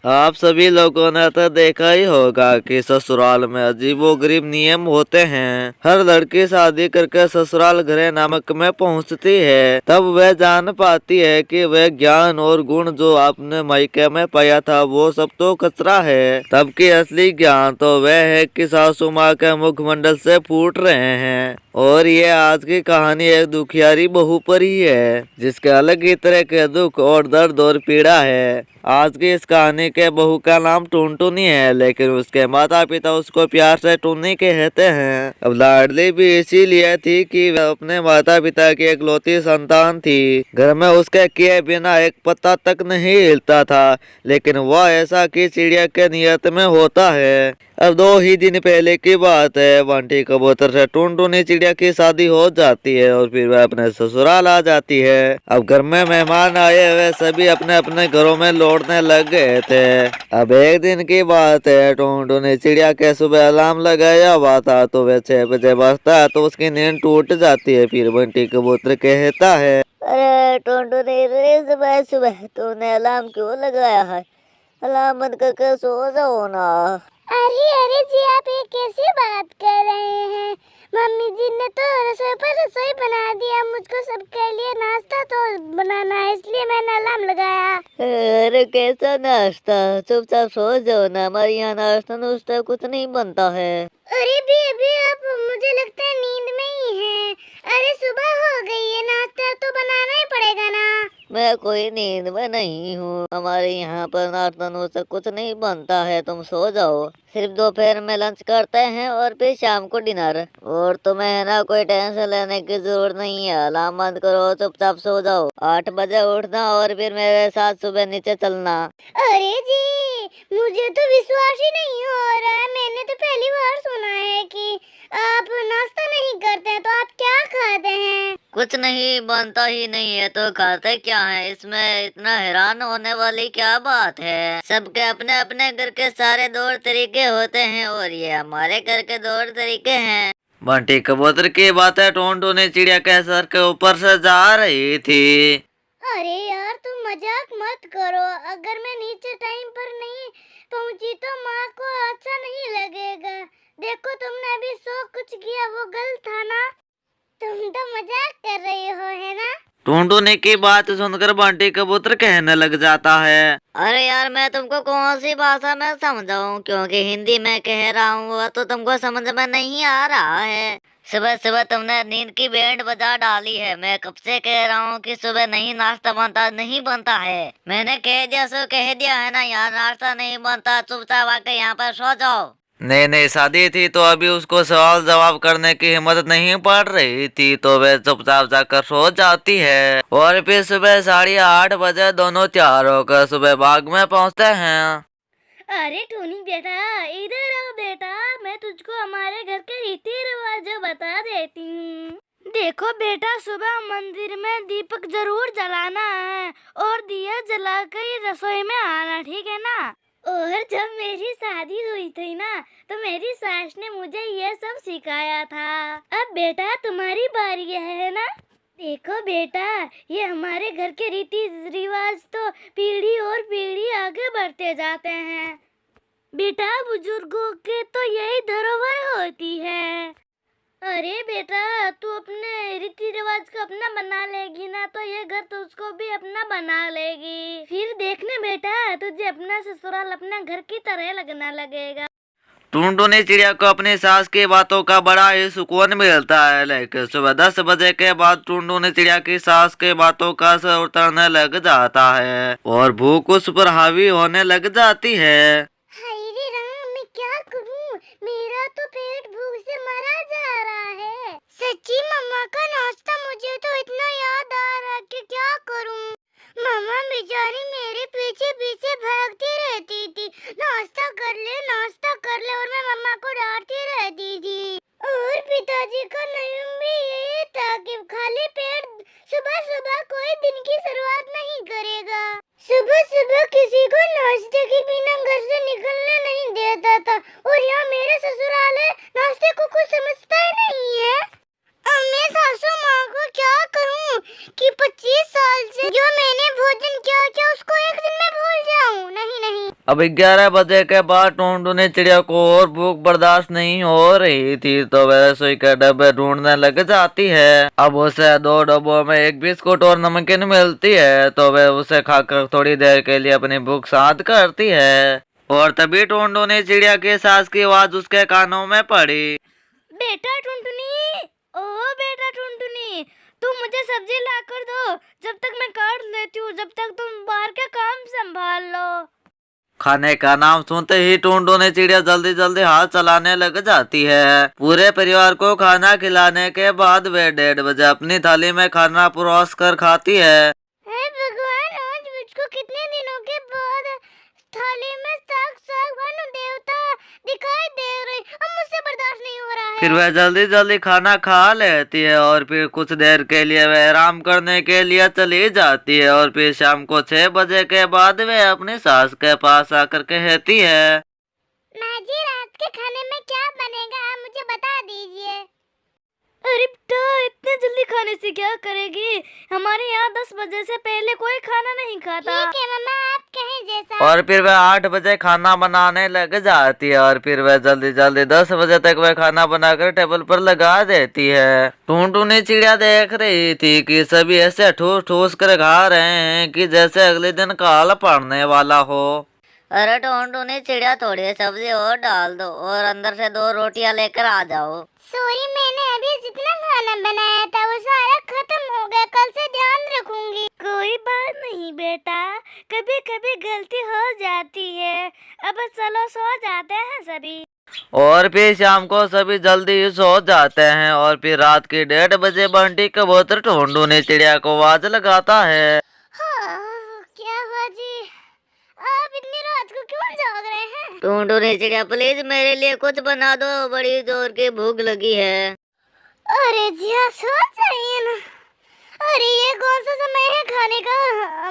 आप सभी लोगों ने तो देखा ही होगा कि ससुराल में अजीबोगरीब नियम होते हैं। हर लड़की शादी करके ससुराल घरे नमक में पहुंचती है, तब वह जान पाती है कि वह ज्ञान और गुण जो आपने मायके में पाया था वो सब तो कचरा है। तब की असली ज्ञान तो वह है कि सासू माँ के मुखमंडल से फूट रहे हैं। और ये आज की कहानी एक दुखियारी बहू पर ही है, जिसके अलग ही तरह के दुख और दर्द और पीड़ा है। आज की इस कहानी के बहू का नाम टुनटुनी है, लेकिन उसके माता पिता उसको प्यार से टुन्नी कहते हैं। अब लाडली भी इसीलिए थी कि वह अपने माता पिता की इकलौती संतान थी। घर में उसके किए बिना एक पत्ता तक नहीं हिलता था, लेकिन वह ऐसा कि चिड़िया के नियत में होता है। अब 2 ही दिन पहले की बात है। बंटी कबूतर से टुनटुनी चिड़िया की शादी हो जाती है और फिर वह अपने ससुराल आ जाती है। अब घर में मेहमान आए हुए सभी अपने अपने घरों में लौटने लग गए थे। अब एक दिन की बात है, टुनटुनी चिड़िया के सुबह अलार्म लगाया हुआ था, तो वह 6 बजे बजता है तो उसकी नींद टूट जाती है। फिर बंटी कबूतर कहता है, अरे टुनटुनी, इतनी सुबह सुबह तूने अलार्म क्यों लगाया है? अलार्म बंद करके सो जाओ ना। अरे जी, आप ये कैसी बात कर रहे हैं? मम्मी जी ने तो रसोई पर रसोई बना दिया, मुझको सबके लिए नाश्ता तो बनाना है, इसलिए मैंने अलार्म लगाया। अरे कैसा नाश्ता? चुपचाप सो जाओ ना, हमारे यहाँ नाश्ता नुश्ता कुछ नहीं बनता है। अरे भी अभी आप, मुझे लगता है नींद में ही हैं। अरे सुबह हो गई है, नाश्ता तो बनाना ही पड़ेगा ना। मैं कोई नींद में नहीं हूँ, हमारे यहाँ पर नाश्ता नुश्ता कुछ नहीं बनता है, तुम सो जाओ। सिर्फ दोपहर में लंच करते हैं और फिर शाम को डिनर। और तुम्हें ना कोई टेंशन लेने की जरूरत नहीं है। अलार्म बंद करो, चुपचाप सो जाओ। 8 बजे उठना और फिर मेरे साथ सुबह नीचे चलना। अरे जी, मुझे तो विश्वास ही नहीं हो रहा है। मैंने तो पहली बार सुना है कि आप नाश्ता नहीं करते हैं, तो आप क्या खाते हैं? कुछ नहीं बनता ही नहीं है तो खाते क्या है? इसमें इतना हैरान होने वाली क्या बात है? सबके अपने अपने घर के सारे तौर तरीके होते हैं और ये हमारे घर के तौर तरीके हैं। बंटी कबूतर की बातें टुनटुनी चिड़िया के सर के ऊपर से जा रही थी। अरे यार, तुम मजाक मत करो। अगर मैं नीचे टाइम पर नहीं पहुंची तो माँ को अच्छा नहीं लगेगा। देखो, तुमने अभी सो कुछ किया, वो गलत था ना। तुम तो मजाक कर रही हो, है ना? टुनटुनी की बात सुनकर बंटी कबूतर कहने लग जाता है, अरे यार, मैं तुमको कौन सी भाषा में समझाऊं? क्योंकि हिंदी में कह रहा हूँ वो तो तुमको समझ में नहीं आ रहा है। सुबह सुबह तुमने नींद की बैंड बजा डाली है। मैं कब से कह रहा हूँ कि सुबह नहीं नाश्ता बनता, नहीं बनता है। मैंने कह दिया सो कह दिया है ना, यहाँ नाश्ता नहीं बनता, चुपचाप आके यहाँ पर सो जाओ। नई शादी थी तो अभी उसको सवाल जवाब करने की हिम्मत नहीं पड़ रही थी, तो वह चुपचाप जाकर सो जाती है। और फिर सुबह 8:30 बजे दोनों तैयार होकर सुबह बाग में पहुंचते हैं। अरे टोनी बेटा, इधर आओ बेटा, मैं तुझको हमारे घर के रीति रिवाज बता देती हूँ। देखो बेटा, सुबह मंदिर में दीपक जरूर जलाना है और दिया जलाकर ही रसोई में आना, ठीक है ना? और जब मेरी शादी हुई थी ना, तो मेरी सास ने मुझे ये सब सिखाया था। अब बेटा तुम्हारी बारी है ना। देखो बेटा, ये हमारे घर के रीति रिवाज तो पीढ़ी और पीढ़ी आगे बढ़ते जाते हैं। बेटा, बुजुर्गों के तो यही धरोहर होती है। अरे बेटा, तू अपने रीति रिवाज को अपना बना लेगी ना, तो ये घर तो उसको भी अपना बना लेगी। फिर देखना बेटा, तुझे अपना ससुराल अपना घर की तरह लगना लगेगा। टुनटुनी चिड़िया को अपनी सास की बातों का बड़ा ही सुकून मिलता है, लेकिन सुबह 10 बजे के बाद टुनटुनी चिड़िया की सास की बातों का असर उतरने लग जाता है और भूख उस पर हावी होने लग जाती है। हाय रे राम, मैं क्या करूं? मेरा तो पेट भूख से मरा जा रहा है। सच्ची मम्मा का नाश्ता मुझे तो इतना याद आ रहा कि क्या करूं? मम्मा बेचारी मेरे पीछे पीछे भागती रहती थी, नाश्ता कर ले और मैं मम्मा को डांटती रहती थी। और पिताजी का नियम भी यही था कि खाली पेट सुबह सुबह कोई दिन की शुरुआत नहीं करेगा। सुबह सुबह किसी को नाश्ते के बिना घर से निकलने नहीं देता था। और यहाँ मेरे ससुराल है, नाश्ते को कुछ समझता ही नहीं है। अब मैं सासू अब 11 बजे के बाद टुनटुनी चिड़िया को और भूख बर्दाश्त नहीं हो रही थी, तो वह रसोई के डब्बे ढूंढने लग जाती है। अब उसे 2 डब्बों में एक बिस्कुट और नमकीन मिलती है, तो वह उसे खाकर थोड़ी देर के लिए अपनी भूख शांत करती है। और तभी टुनटुनी चिड़िया की सास की आवाज उसके कानों में पड़ी। बेटा टुनटुनी, ओ बेटा टुनटुनी, तुम मुझे सब्जी ला कर दो, जब तक मैं काट लेती हूँ, जब तक तुम बाहर का काम संभाल लो। खाने का नाम सुनते ही टुनटुनी चिड़िया जल्दी जल्दी हाथ चलाने लग जाती है। पूरे परिवार को खाना खिलाने के बाद वे 1:30 बजे अपनी थाली में खाना परोस कर खाती है। हे भगवान, आज मुझको कितने दिनों के बाद थाली में साक्षात भानु देवता दिखाई दे रहे, अब मुझसे बर्दाश्त नहीं हो रहा है। फिर वह जल्दी जल्दी खाना खा लेती है और फिर कुछ देर के लिए वह आराम करने के लिए चली जाती है। और फिर शाम को 6 बजे के बाद वह अपनी सास के पास आकर कहती है, माँ जी, रात के खाने में क्या बनेगा, आप मुझे बता दीजिए। अरे बेटा, इतने जल्दी खाने से क्या करेगी? हमारे यहाँ 10 बजे से पहले कोई खाना नहीं खाता। ठीक है मम्मा, आप कहें जैसा। और फिर वह 8 बजे खाना बनाने लग जाती है। और फिर वह जल्दी जल्दी 10 बजे तक वह खाना बनाकर टेबल पर लगा देती है। टुनटुनी चिड़िया देख रही थी कि सभी ऐसे ठूस ठूस कर खा रहे हैं कि जैसे अगले दिन काल पड़ने वाला हो। अरे टुनटुनी चिड़िया, थोड़ी सब्जी और डाल दो और अंदर से 2 रोटियां लेकर आ जाओ। सॉरी, मैंने अभी जितना खाना बनाया था वो सारा खत्म हो गया, कल से ध्यान रखूंगी। कोई बात नहीं बेटा, कभी कभी गलती हो जाती है। अब चलो सो जाते हैं सभी। और फिर शाम को सभी जल्दी सो जाते हैं। और फिर रात की 1:30 बजे बंटी कबूतर टुनटुनी चिड़िया को आवाज लगाता है। हाँ, क्या हुआ जी, आप इतनी रात को क्यों जाग रहे हैं? टुनटुनी चिड़िया, प्लीज मेरे लिए कुछ बना दो, बड़ी जोर की भूख लगी है। अरे जी, आप सो जाइए ना। अरे ये कौन सा समय है खाने का?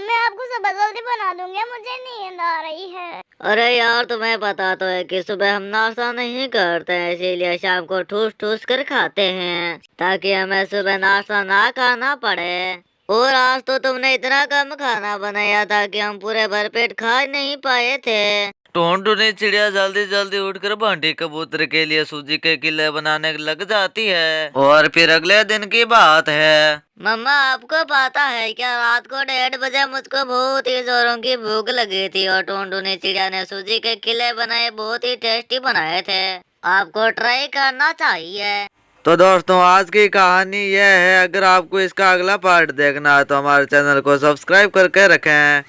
मैं आपको सब जल्दी बना दूंगी, मुझे नींद आ रही है। अरे यार, तुम्हें पता तो है कि सुबह हम नाश्ता नहीं करते हैं, इसीलिए शाम को ठूस ठूस कर खाते हैं ताकि हमें सुबह नाश्ता ना खाना पड़े। और आज तो तुमने इतना कम खाना बनाया था कि हम पूरे भरपेट खा नहीं पाए थे। टुनटुनी चिड़िया जल्दी जल्दी उठकर बंटी कबूतर के लिए सूजी के किले बनाने लग जाती है। और फिर अगले दिन की बात है। मम्मा, आपको पता है क्या, रात को 1:30 बजे मुझको बहुत ही जोरों की भूख लगी थी और टुनटुनी चिड़िया ने सूजी के किले बनाए, बहुत ही टेस्टी बनाए थे। आपको ट्राई करना चाहिए। तो दोस्तों, आज की कहानी यह है। अगर आपको इसका अगला पार्ट देखना है तो हमारे चैनल को सब्सक्राइब करके रखें।